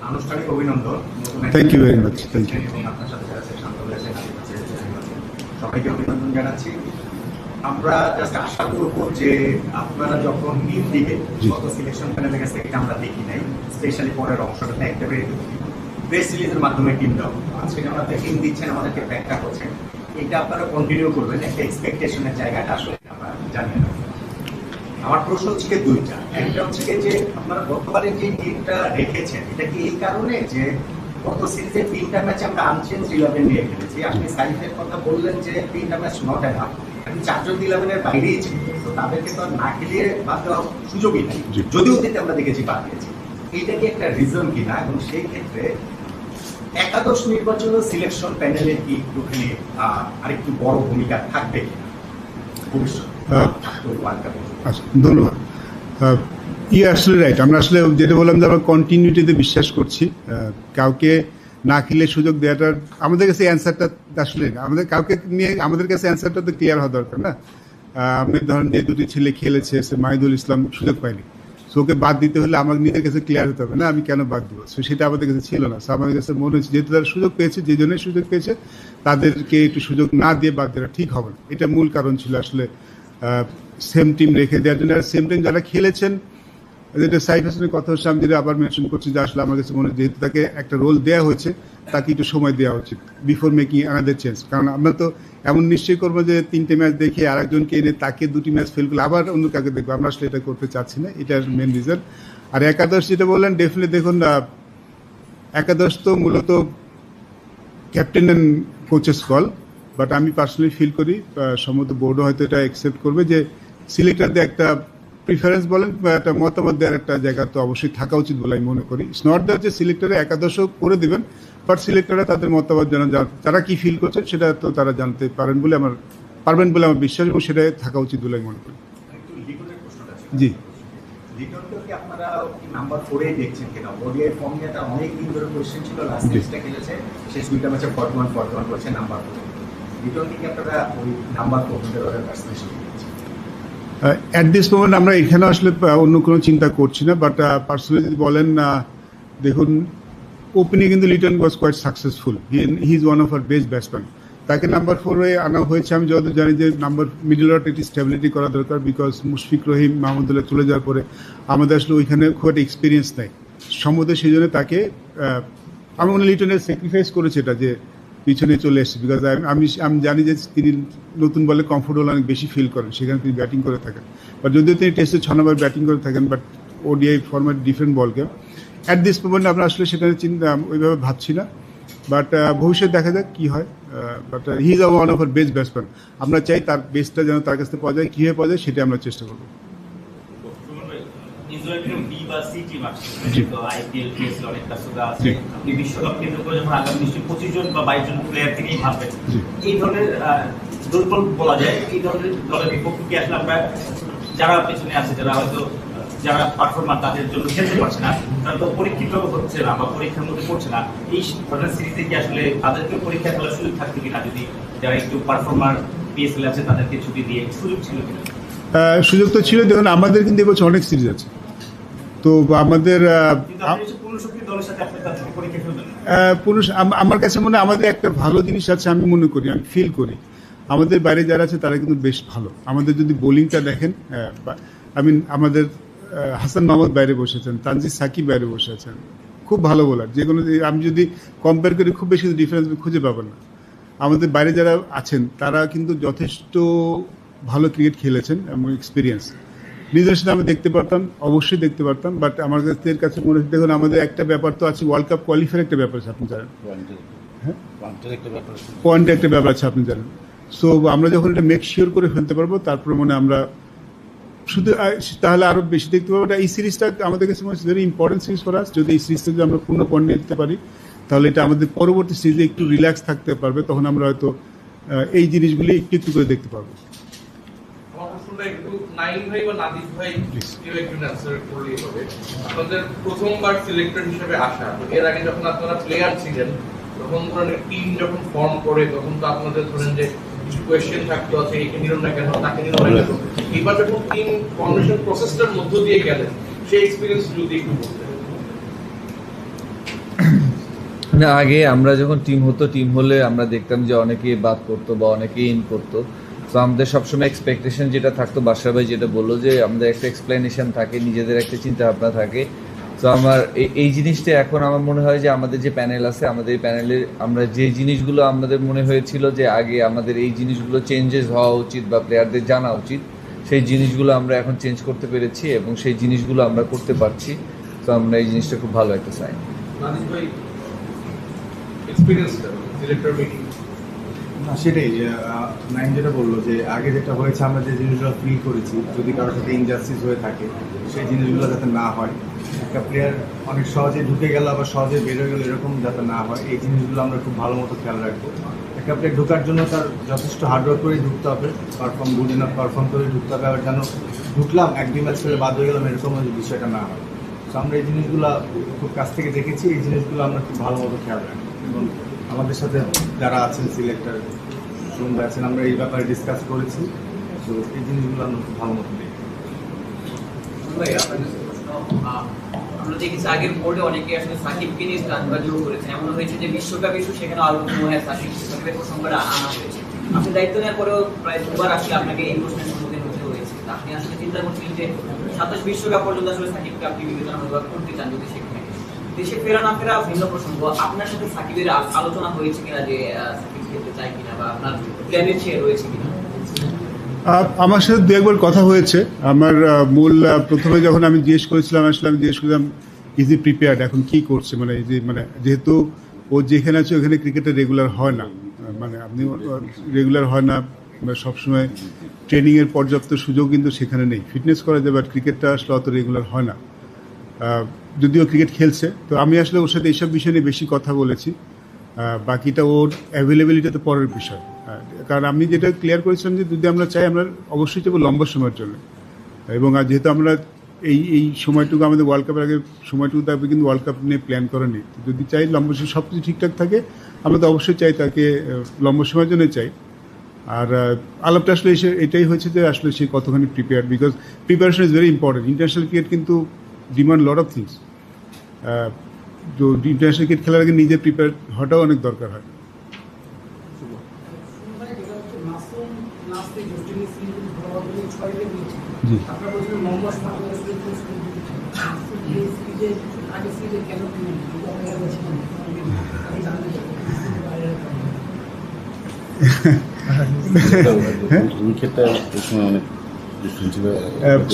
আনুষ্ঠানিক অভিনন্দন। Thank you very much. Thank you. এবং আপনার সাথে যারা শান্ত রয়েছেন সবাইকে অভিনন্দন জানাচ্ছি। আমরা জাস্ট আশা করবো যে আপনারা যখন লিড দিবেন, গত সিলেকশন প্যানেলের কাছে এটা আমরা দেখি নাই, স্পেশালি পরের অংশটাতে একেবারে প্রেস রিলিজের মাধ্যমে টিম দাও আজকে আমরা ব্যাকিং দিচ্ছেন, আমাদেরকে ব্যাখ্যা করছেন, এটা আপনারা কন্টিনিউ করবেন। একটা এক্সপেকটেশনের জায়গাটা আসলে আমরা জানি না। আমার প্রশ্ন হচ্ছে দুইটা। একটা হচ্ছে যে আপনারা গতবারে যে টিমটা রেখেছেন, এটা কি এই কারণে যে গত সিরিজের 3টা ম্যাচ আমরা আনচেঞ্জ 11 নিয়ে খেলেছি? আপনি সাইফের কথা বললেন যে 3টা ম্যাচ নট এনাফ, আপনি 4 জন 11-এর বাইরেই ছিল, তো তাদেরকে তো না খেলিয়ে বাদ দেওয়ার সুযোগই নেই, যদিও অতীতে আমরা দেখেছি বাদ দিয়েছি। এইটা কি একটা রিজন কিনা? এবং সেই ক্ষেত্রে একাদশ নির্বাচন সিলেকশন প্যানেলে কি একটুখানি আরেকটু বড় ভূমিকা থাকবে কিনা ভবিষ্যৎ? আচ্ছা, ধন্যবাদ। আসলে রাইট। আমরা আসলে যেটা বললাম যে আমরা কন্টিনিউটিতে বিশ্বাস করছি। কাউকে না খেলে সুযোগ দেওয়াটার আমাদের কাছে অ্যান্সারটা আসলে আমাদের কাউকে নিয়ে আমাদের কাছে অ্যান্সারটা তো ক্লিয়ার হওয়া দরকার না। আপনি ধরেন যে দুটি ছেলে খেলেছে, মাহিদুল ইসলাম সুযোগ পায়নি, সো ওকে বাদ দিতে হলে আমার নিজের কাছে ক্লিয়ার হতে হবে না আমি কেন বাদ দিব। সো সেটা আমাদের কাছে ছিল না। সো আমাদের কাছে মনে হচ্ছে যেহেতু তারা সুযোগ পেয়েছে, যে জন্যই সুযোগ পেয়েছে, তাদেরকে একটু সুযোগ না দিয়ে বাদ দেওয়া ঠিক হবে না। এটা মূল কারণ ছিল আসলে সেম টিম রেখে দেওয়ার জন্য। আর সেম টিম যারা খেলেছেন, যেটা সাইফ হাসানের কথা হচ্ছে, আমি যেটা আবার মেনশন করছি যে আসলে আমার কাছে মনে হয় যেহেতু তাকে একটা রোল দেওয়া হয়েছে, তাকে একটু সময় দেওয়া উচিত বিফোর মেকিং আনাদার চেঞ্জ। কারণ আমরা তো এমন নিশ্চয়ই করবো যে 3টে ম্যাচ দেখে আরেকজনকে এনে তাকে 2টি ম্যাচ ফেল করলে আবার অন্য কাকে দেখবো, আমরা আসলে এটা করতে চাচ্ছি না। এটা মেন রিজন। আর একাদশ যেটা বললেন, ডেফিনেটলি দেখুন, একাদশ তো মূলত captain and coaches call, but আমি পার্সোনালি ফিল করি সম্ভবত বোর্ডও হয়তো এটা অ্যাকসেপ্ট করবে যে সিলেক্টরদের একটা প্রিফারেন্স বলেন বা একটা মতামত দেওয়ার একটা জায়গা তো অবশ্যই থাকা উচিত বলে আমি মনে করি। ইটস নট দ্যাট যে সিলেক্টরে একাদশও করে দেবেন, বাট সিলেক্টররা তাদের মতামত তারা কি ফিল করছেন সেটা তো তারা জানতে পারবেন বলে আমার বিশ্বাস, এবং সেটা থাকা উচিত বলে আমি মনে করি। জি, আপনারা নাম্বার 4-এ দেখছেন কিনা? ওডিআই ফর্মটা অনেক দিন ধরে কোশ্চেন ছিল, লাস্ট টেস্টটা খেলেছে, শেষ 2টা ম্যাচে 41 করছে নাম্বার 4। লিটনকে কি আপনারা ওই নাম্বার 4 ধরে পার্সোনালি অ্যাট দিস মোমেন্ট আমরা এখানে আসলে অন্য কোনো চিন্তা করছি না। বাট পার্সোনালি যদি বলেন, দেখুন, ওপেনিং কিন্তু Liton was quite successful. He is one of our best batsman. তাকে নাম্বার 4-এ আনা হয়েছে। আমি যত জানি যে মিডল অর্ডার একটি স্টেবিলিটি করা দরকার, বিকজ মুশফিক রহিম, মাহমুদুল্লাহ চলে যাওয়ার পরে আমাদের আসলে ওইখানে খুব একটা এক্সপিরিয়েন্স নেই সম্বন্ধে। সেই জন্য তাকে আমি মনে লিটনের স্যাক্রিফাইস করেছে এটা যে পিছনে চলে এসেছে, বিকজ আমি জানি যে তিনি নতুন বলে কমফোর্টেবল অনেক বেশি ফিল করেন, সেখানে তিনি ব্যাটিং করে থাকেন। বাট যদিও তিনি টেস্টে 6 নম্বর ব্যাটিং করে থাকেন, but ODI format different ball game. At this moment আমরা আসলে সেখানে চিন্তা ওইভাবে ভাবছি না। বাট ভবিষ্যৎ দেখা যাক কি হয়। But he is one of our best batsman. আমরা চাই তার বেস্টটা যেন তার কাছ থেকে পাওয়া যায়, কীভাবে পাওয়া যায় সেটা আমরা চেষ্টা করবো। বিশ্বকাপ কেন্দ্র করে যখন আগামী নিশ্চয়ই 25 জন বা 22 জন প্লেয়ার থেকেই ভাববেন, এই ধরনের দুর্বল বলা যায়, এই ধরনের দলের বিপক্ষে কি আসলে আমরা যারা পেছনে আছে, যারা হয়তো যারা পারফরমার তাদের জন্য খেলতে পারছে না, তারা তো পরীক্ষিত হচ্ছে না বা পরীক্ষার মধ্যে পড়ছে না, এই ধরনের সিরিজে কি আসলে তাদেরকে পরীক্ষা করার সুযোগ থাকবে কিনা? যদি যারা একটু পারফরমার পিএসএল আছে তাদেরকে ছুটি দিয়ে সুযোগ ছিল কিনা? সুযোগ তো ছিল। দেখুন, আমাদের কিন্তু এবছর অনেক সিরিজ আছে, তো আমাদের আমার কাছে মনে হয় আমাদের একটা ভালো জিনিস আছে, আমি মনে করি, আমি ফিল করি আমাদের বাইরে যারা আছে তারা কিন্তু বেশ ভালো। আমাদের যদি বোলিংটা দেখেন, আমাদের হাসান মাহমুদ বাইরে বসেছেন, তানজিদ সাকিব বাইরে বসে আছেন, খুব ভালো বোলার। যেগুলো আমি যদি কম্পেয়ার করি খুব বেশি ডিফারেন্স খুঁজে পাবেন না। আমাদের বাইরে যারা আছেন তারা কিন্তু যথেষ্ট ভালো ক্রিকেট খেলেছেন এবং এক্সপিরিয়েন্স। নিজের সাথে আমি দেখতে পারতাম, অবশ্যই দেখতে পারতাম, বাট আমার কাছে মনে হচ্ছে, দেখুন, আমাদের একটা ব্যাপার তো আছে, ওয়ার্ল্ড কাপ কোয়ালিফায়ার একটা ব্যাপার আছে, আপনি জানেন, হ্যাঁ, পয়েন্টের একটা ব্যাপার আছে, আপনি জানেন। সো আমরা যখন এটা মেক শিওর করে ফেলতে পারবো, তারপরে মনে আমরা শুধু তাহলে আরও বেশি দেখতে পাবো। এই সিরিজটা আমাদের কাছে মনে হচ্ছে very important series for us. যদি এই সিরিজটা যদি আমরা পূর্ণ পয়েন্ট নিতে পারি, তাহলে এটা আমাদের পরবর্তী সিরিজে একটু রিল্যাক্স থাকতে পারবে। তখন আমরা হয়তো এই জিনিসগুলি একটু একটু করে দেখতে পারবো। আপনাদের প্রথমবার সিলেক্টর হিসেবে আসা, এর আগে যখন আপনারা প্লেয়ার ছিলেন, তখন ধরেন টিম যখন ফর্ম করে, তখন তো আপনাদের ধরেন যে কিছু কোয়েশ্চেন থাকতো, আছে একে নিল না কেন, তাকে নিল না কেন। এবার যখন টিম ফর্মেশন প্রসেসটার মধ্য দিয়ে গেলেন, সেই এক্সপিরিয়েন্স যদি একটু বলতেন। না, আগে আমরা যখন টিম হলে আমরা দেখতাম যে অনেকেই বাদ করতো বা অনেকেই ইন করতো। তো আমাদের সবসময় এক্সপেকটেশন যেটা থাকতো, বাদশা ভাই যেটা বললো যে আমাদের একটা এক্সপ্লেনেশন থাকে, নিজেদের একটা চিন্তা ভাবনা থাকে। তো আমার এই জিনিসটা এখন আমার মনে হয় যে আমাদের যে প্যানেল আছে, আমাদের এই প্যানেলে আমরা যে জিনিসগুলো আমাদের মনে হয়েছিল যে আগে আমাদের এই জিনিসগুলো চেঞ্জেস হওয়া উচিত বা প্লেয়ারদের জানা উচিত, সেই জিনিসগুলো আমরা এখন চেঞ্জ করতে পেরেছি এবং সেই জিনিসগুলো আমরা করতে পারছি। তো আমরা এই জিনিসটা খুব ভালো একটা সাইন। না, সেটাই যে নাইম যেটা বললো যে আগে যেটা হয়েছে, আমরা যে জিনিসগুলো ফিল করেছি, যদি কারোর সাথে ইনজাস্টিস হয়ে থাকে সেই জিনিসগুলো যাতে না হয়, একটা প্লেয়ার অনেক সহজে ঢুকে গেল আবার সহজে বেরোয় গেল, এরকম যাতে না হয়, এই জিনিসগুলো আমরা খুব ভালো মতো খেয়াল রাখবো। একটা প্লেয়ার ঢোকার জন্য তার যথেষ্ট হার্ডওয়ার্ক করেই ঢুকতে হবে, গুড ইনাফ পারফর্ম করে ঢুকতে হবে, আবার যেন ঢুকলাম 1-2 ম্যাচ করে বাদ হয়ে গেলাম এরকম বিষয়টা না হয়। তো আমরা এই জিনিসগুলো খুব কাছ থেকে দেখেছি, এই জিনিসগুলো আমরা খুব ভালো মতো খেয়াল রাখবো এবং আমাদের সাথে যারা আছেন সিলেক্টর শুনতে আছেন, আমরা এই ব্যাপারে ডিসকাস করেছি। তো এই জিনিসগুলো আমরা খুব ভালো মতো দেখি। আমরা দেখেছি আগের বোর্ডে অনেকে আসলে সাকিবকে নিয়ে স্টান্টবাজি করেছেন, এমন হয়েছে যে বিশ্বকাপ ইস্যু সেখানে আলোচনা হয়, সাকিবের প্রসঙ্গটা আনা হয়েছে। আপনি দায়িত্ব নেওয়ার পরেও প্রায় 2বার আসলে আপনাকে এই প্রশ্নের সম্মুখীন হতে হয়েছে। আপনি আসলে চিন্তা করছিলেন যে 27 বিশ্বকাপ পর্যন্ত আসলে সাকিবকে আপনি বিবেচনা করতে চান, যদি সেখানে দেশে ফেরা না ফেরা ভিন্ন প্রসঙ্গ, আপনার সাথে সাকিবের আলোচনা হয়েছে কিনা যে সাকিব খেলতে চায় কিনা বা আপনার প্ল্যানের চেয়ে রয়েছে কিনা? আমার সাথে দু একবার কথা হয়েছে। আমার মূল প্রথমে যখন আমি জিজ্ঞেস করেছিলাম, আসলে আমি জিজ্ঞেস করলাম ইজ ই প্রিপেয়ার্ড, এখন কি করছে, মানে এই যে মানে যেহেতু ও যেখানে আছে ওখানে ক্রিকেটে রেগুলার হয় না, মানে আপনি রেগুলার হয় না, সবসময় ট্রেনিংয়ের পর্যাপ্ত সুযোগ কিন্তু সেখানে নেই, ফিটনেস করা যায়, বাট ক্রিকেটটা আসলে অত রেগুলার হয় না, যদিও ক্রিকেট খেলছে। তো আমি আসলে ওর সাথে এইসব বিষয় নিয়ে বেশি কথা বলেছি, বাকিটা ওর অ্যাভেলেবিলিটা তো পরের বিষয়। কারণ আমি যেটা ক্লিয়ার করেছিলাম যে যদি আমরা চাই, আমরা অবশ্যই যাবো লম্বা সময়ের জন্য, এবং যেহেতু আমরা এই সময়টুকু আমাদের ওয়ার্ল্ড কাপের আগে সময়টুকু তারপরে কিন্তু ওয়ার্ল্ড কাপ নিয়ে প্ল্যান করেনি। যদি চাই লম্বা সময় সব কিছু ঠিকঠাক থাকে, আমরা তো অবশ্যই চাই তাকে লম্বা সময়ের জন্য চাই। আর আলাপটা আসলে এটাই হয়েছে যে আসলে সে কতখানি prepare, because preparation is very important. International cricket কিন্তু ডিমান্ড লট অফ থিংস, তো ইন্টারন্যাশনাল ক্রিকেট খেলার আগে নিজে প্রিপেয়ার হওয়াটাও অনেক দরকার হয়। জি,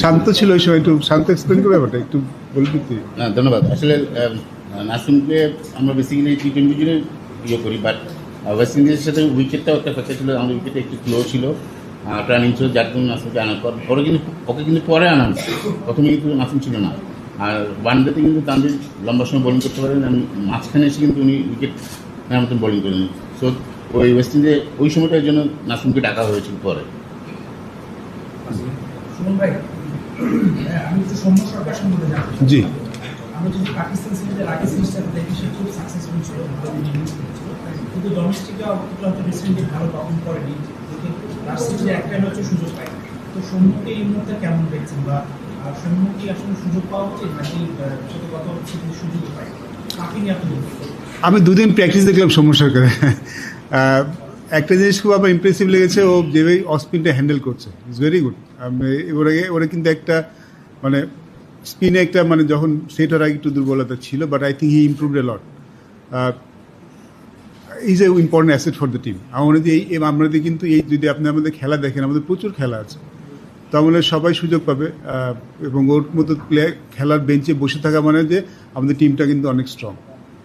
শান্ত ছিল ওই সময়, একটু শান্ত এক্সপ্লেন করে ব্যাপারটা একটু বলবি তুই? না, ধন্যবাদ। আসলে নাসিমকে আমরা বেসিক্যালি টি-20 জুড়ে করি, বাট ওয়েস্ট ইন্ডিজের সাথে উইকেটটাও একটা ফ্যাক্টর ছিল, আমাদের উইকেটে একটু স্লো ছিল, টার্নিং ছিল, যার জন্য নাসিমকে আনার পরে কিন্তু ওকে কিন্তু পরে আনা হয়েছে, প্রথমে কিন্তু নাসিম ছিল না। আর ওয়ানডেতে কিন্তু তানভীর লম্বা সময় বোলিং করতে পারেন, আমি মাঝখানে এসে কিন্তু উনি উইকেট নেওয়ার মতন বোলিং করেন। সো ওই ওয়েস্ট ইন্ডিজে ওই সময়টার জন্য নাসিমকে ডাকা হয়েছিল পরে। আমি একটু সৌম্য সরকার সম্বন্ধে জানতে চাই। জি, আমরা যদি পাকিস্তান সিরিজের আগে সিরিজটা দেখি, সে খুব সাকসেসফুল ছিল, ভালো ইনিংস করেছিল, কিন্তু ডোমেস্টিকে হয়তো রিসেন্টলি ভালো পারফর্ম করেনি, লাস্ট সিরিজে একটা ম্যাচও সুযোগ পায়। তো সৌম্যকে এই মুহূর্তে কেমন দেখছেন, বা সৌম্য কি আসলে সুযোগ পাওয়া উচিত, নাকি সাথে কথা হচ্ছে যে সুযোগ পায়, কাকে নিয়ে আপনি? আমি দুদিন প্র্যাকটিস দেখলাম সৌম্য সরকারের। একটা জিনিস খুব আমার ইমপ্রেসিভ লেগেছে, ও যেভাবে অফ-স্পিনটা হ্যান্ডেল করছে, ইটস ভেরি গুড। ওরা কিন্তু একটা মানে স্পিনে একটা মানে যখন সেট হওয়ার আগে একটু দুর্বলতা ছিল, but I think he improved A lot. Is a important asset for the team. আমার মনে হয় আমাদের কিন্তু এই যদি আপনি আমাদের খেলা দেখেন, আমাদের প্রচুর খেলা আছে, তো আমাদের সবাই সুযোগ পাবে, এবং ওর মতো প্লেয়ার খেলার বেঞ্চে বসে থাকা মানে যে আমাদের টিমটা কিন্তু অনেক স্ট্রং।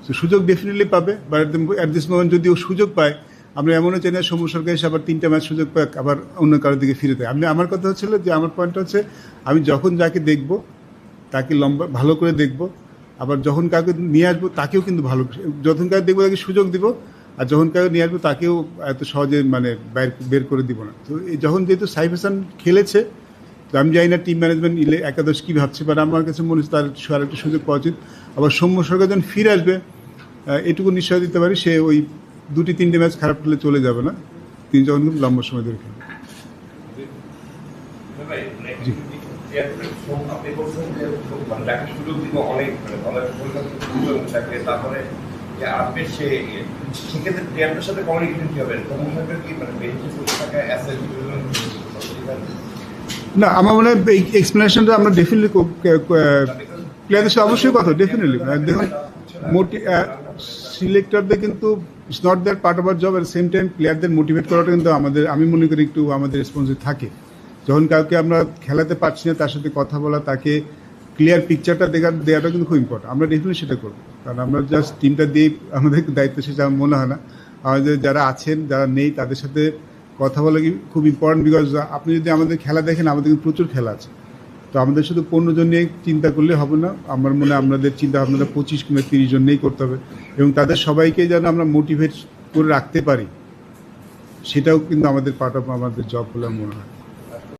তো সুযোগ ডেফিনেটলি পাবে, বাট অ্যাট দিস মোমেন্ট যদি ও সুযোগ পায়, আমরা এমনও চাই না সৌম্য সরকার এসে আবার 3টা ম্যাচ সুযোগ পাক আবার অন্য কারোর দিকে ফিরে যায়। আমার কথা হচ্ছিল যে আমার পয়েন্ট হচ্ছে, আমি যখন যাকে দেখব তাকে লম্বা ভালো করে দেখব, আবার যখন কাউকে নিয়ে আসবো তাকেও কিন্তু ভালো, যখন কাউকে দেখবো তাকে সুযোগ দিব, আর যখন কাউকে নিয়ে আসবো তাকেও এত সহজে মানে বের করে দিব না। তো যখন যেহেতু সাইফ হাসান খেলেছে, তো আমি জানি না টিম ম্যানেজমেন্ট একাদশ কী ভাবছে, বাট আমার কাছে মনে হচ্ছে তার আরেকটা সুযোগ পাওয়া উচিত। আবার সৌম্য সরকার যখন ফিরে আসবে, এটুকু নিশ্চয় দিতে পারি, সে ওই 2-3টে ম্যাচ খারাপ করলে চলে যাবে না, তিনি যখন খুব লম্বা সময় ধরে খেলবেন। আপনি বলছেন যে দেখার সুযোগ দিব অনেক, তারপরে যে আপডেট সেক্ষেত্রে প্লেয়ারদের সাথে কমিউনিকেশন কি হবে? তখন থাকবে কি মানে বেঞ্চে বসে থাকা অ্যাসেট না, আমার মনে হয় এই এক্সপ্লেনেশনটা আমরা ডেফিনেটলি প্লেয়ারদের সাথে অবশ্যই কথা ডেফিনেটলি দেখুন সিলেক্টরদের কিন্তু it's not that part of our job, at same time প্লেয়ারদের মোটিভেট করাটা কিন্তু আমাদের, আমি মনে করি একটু আমাদের রেসপন্সিভ থাকে। যখন কাউকে আমরা খেলাতে পারছি না তার সাথে কথা বলা, তাকে ক্লিয়ার পিকচারটা দেওয়াটা কিন্তু খুব ইম্পর্টেন্ট। আমরা ডেফিনেটলি সেটা করবো, কারণ আমরা জাস্ট টিমটা দিয়ে আমাদের দায়িত্ব শেষ আমার মনে হয় না। আমাদের যারা আছেন যারা নেই তাদের সাথে কথা বলা কি খুব ইম্পর্টেন্ট, বিকজ আপনি যদি আমাদের খেলা দেখেন আমাদের কিন্তু প্রচুর খেলা আছে, তো আমাদের শুধু 15 জন নিয়ে চিন্তা করলে হবে না। আমার মনে হয় আমাদের চিন্তা ভাবনাটা 25 কিংবা 30 জন নিয়েই করতে হবে, এবং তাদের সবাইকে যেন আমরা মোটিভেট করে রাখতে পারি, সেটাও কিন্তু আমাদের পার্ট অফ আমাদের জব বলে মনে হয়।